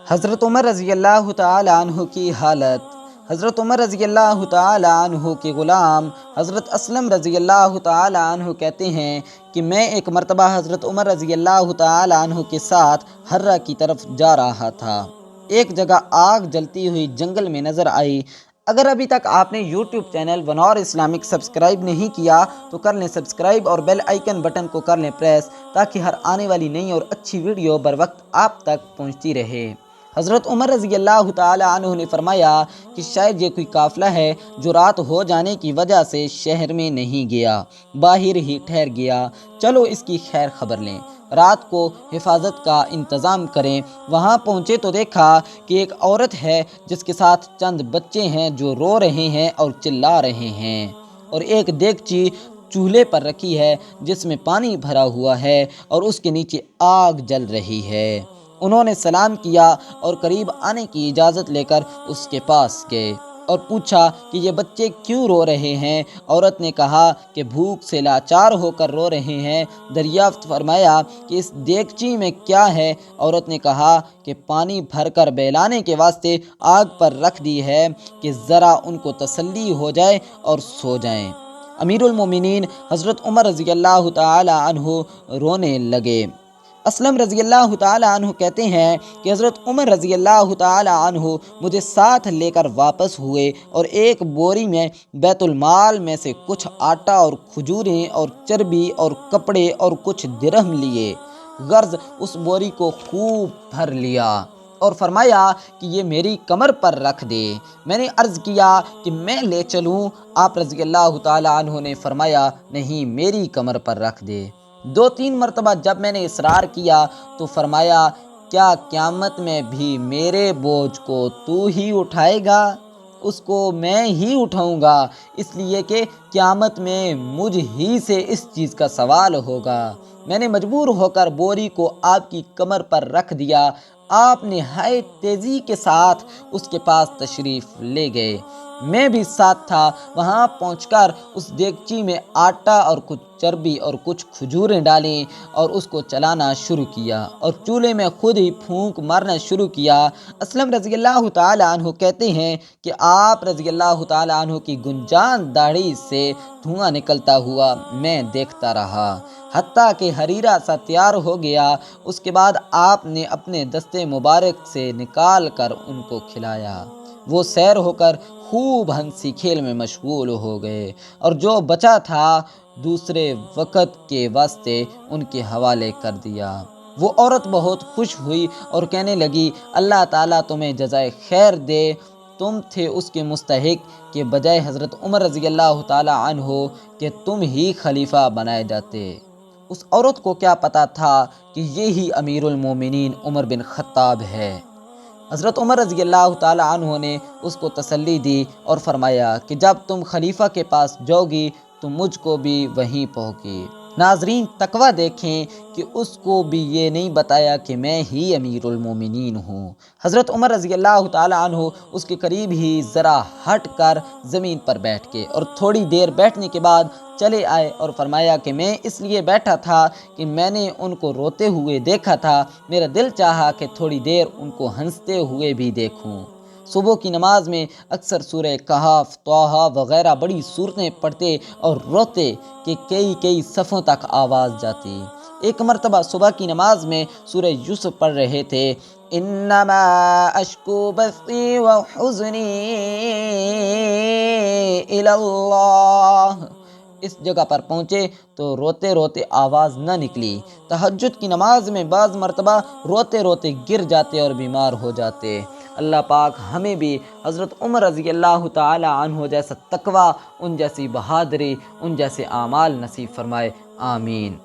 حضرت عمر رضی اللہ تعالی عنہ کی حالت۔ حضرت عمر رضی اللہ تعالی عنہ کے غلام حضرت اسلم رضی اللہ تعالی عنہ کہتے ہیں کہ میں ایک مرتبہ حضرت عمر رضی اللہ تعالی عنہ کے ساتھ حرہ کی طرف جا رہا تھا۔ ایک جگہ آگ جلتی ہوئی جنگل میں نظر آئی۔ اگر ابھی تک آپ نے یوٹیوب چینل ونور اسلامک سبسکرائب نہیں کیا تو کر لیں سبسکرائب اور بیل آئیکن بٹن کو کر لیں پریس، تاکہ ہر آنے والی نئی اور اچھی ویڈیو بر وقت آپ تک پہنچتی رہے۔ حضرت عمر رضی اللہ تعالی عنہ نے فرمایا کہ شاید یہ کوئی قافلہ ہے جو رات ہو جانے کی وجہ سے شہر میں نہیں گیا، باہر ہی ٹھہر گیا، چلو اس کی خیر خبر لیں، رات کو حفاظت کا انتظام کریں۔ وہاں پہنچے تو دیکھا کہ ایک عورت ہے جس کے ساتھ چند بچے ہیں جو رو رہے ہیں اور چلا رہے ہیں، اور ایک دیگچی چولہے پر رکھی ہے جس میں پانی بھرا ہوا ہے اور اس کے نیچے آگ جل رہی ہے۔ انہوں نے سلام کیا اور قریب آنے کی اجازت لے کر اس کے پاس گئے اور پوچھا کہ یہ بچے کیوں رو رہے ہیں؟ عورت نے کہا کہ بھوک سے لاچار ہو کر رو رہے ہیں۔ دریافت فرمایا کہ اس دیگچی میں کیا ہے؟ عورت نے کہا کہ پانی بھر کر بہلانے کے واسطے آگ پر رکھ دی ہے کہ ذرا ان کو تسلی ہو جائے اور سو جائیں۔ امیر المومنین حضرت عمر رضی اللہ تعالی عنہ رونے لگے۔ اسلم رضی اللہ تعالی عنہ کہتے ہیں کہ حضرت عمر رضی اللہ تعالی عنہ مجھے ساتھ لے کر واپس ہوئے اور ایک بوری میں بیت المال میں سے کچھ آٹا اور کھجوریں اور چربی اور کپڑے اور کچھ درہم لیے، غرض اس بوری کو خوب بھر لیا اور فرمایا کہ یہ میری کمر پر رکھ دے۔ میں نے عرض کیا کہ میں لے چلوں؟ آپ رضی اللہ تعالی عنہ نے فرمایا نہیں، میری کمر پر رکھ دے۔ 2-3 مرتبہ جب میں نے اصرار کیا تو فرمایا کیا قیامت میں بھی میرے بوجھ کو تو ہی اٹھائے گا؟ اس کو میں ہی اٹھاؤں گا، اس لیے کہ قیامت میں مجھ ہی سے اس چیز کا سوال ہوگا۔ میں نے مجبور ہو کر بوری کو آپ کی کمر پر رکھ دیا۔ آپ نہایت تیزی کے ساتھ اس کے پاس تشریف لے گئے، میں بھی ساتھ تھا۔ وہاں پہنچ کر اس دیگچی میں آٹا اور کچھ چربی اور کچھ کھجوریں ڈالیں اور اس کو چلانا شروع کیا اور چولہے میں خود ہی پھونک مارنا شروع کیا۔ اسلم رضی اللہ تعالی عنہ کہتے ہیں کہ آپ رضی اللہ تعالی عنہ کی گنجان داڑھی سے دھواں نکلتا ہوا میں دیکھتا رہا، حتیٰ کہ حریرہ سا تیار ہو گیا۔ اس کے بعد آپ نے اپنے دستے مبارک سے نکال کر ان کو کھلایا۔ وہ سیر ہو کر خوب ہنسی کھیل میں مشغول ہو گئے اور جو بچا تھا دوسرے وقت کے واسطے ان کے حوالے کر دیا۔ وہ عورت بہت خوش ہوئی اور کہنے لگی اللہ تعالیٰ تمہیں جزائے خیر دے، تم تھے اس کے مستحق کہ بجائے حضرت عمر رضی اللہ تعالی عنہ کہ تم ہی خلیفہ بنائے جاتے۔ اس عورت کو کیا پتہ تھا کہ یہی امیر المومنین عمر بن خطاب ہے۔ حضرت عمر رضی اللہ تعالی عنہ نے اس کو تسلی دی اور فرمایا کہ جب تم خلیفہ کے پاس جاؤ گی تو مجھ کو بھی وہیں پہنچی۔ ناظرین تقویٰ دیکھیں کہ اس کو بھی یہ نہیں بتایا کہ میں ہی امیر المومنین ہوں۔ حضرت عمر رضی اللہ تعالی عنہ اس کے قریب ہی ذرا ہٹ کر زمین پر بیٹھ گئے اور تھوڑی دیر بیٹھنے کے بعد چلے آئے اور فرمایا کہ میں اس لیے بیٹھا تھا کہ میں نے ان کو روتے ہوئے دیکھا تھا، میرا دل چاہا کہ تھوڑی دیر ان کو ہنستے ہوئے بھی دیکھوں۔ صبح کی نماز میں اکثر سورہ کہف، طٰہٰ وغیرہ بڑی صورتیں پڑھتے اور روتے کہ کئی صفوں تک آواز جاتی۔ ایک مرتبہ صبح کی نماز میں سورہ یوسف پڑھ رہے تھے، انما اشکو بثی وحزنی الی اللہ، اس جگہ پر پہنچے تو روتے روتے آواز نہ نکلی۔ تہجد کی نماز میں بعض مرتبہ روتے روتے گر جاتے اور بیمار ہو جاتے۔ اللہ پاک ہمیں بھی حضرت عمر رضی اللہ تعالی عنہ جیسا تقویٰ، ان جیسی بہادری، ان جیسے اعمال نصیب فرمائے، آمین۔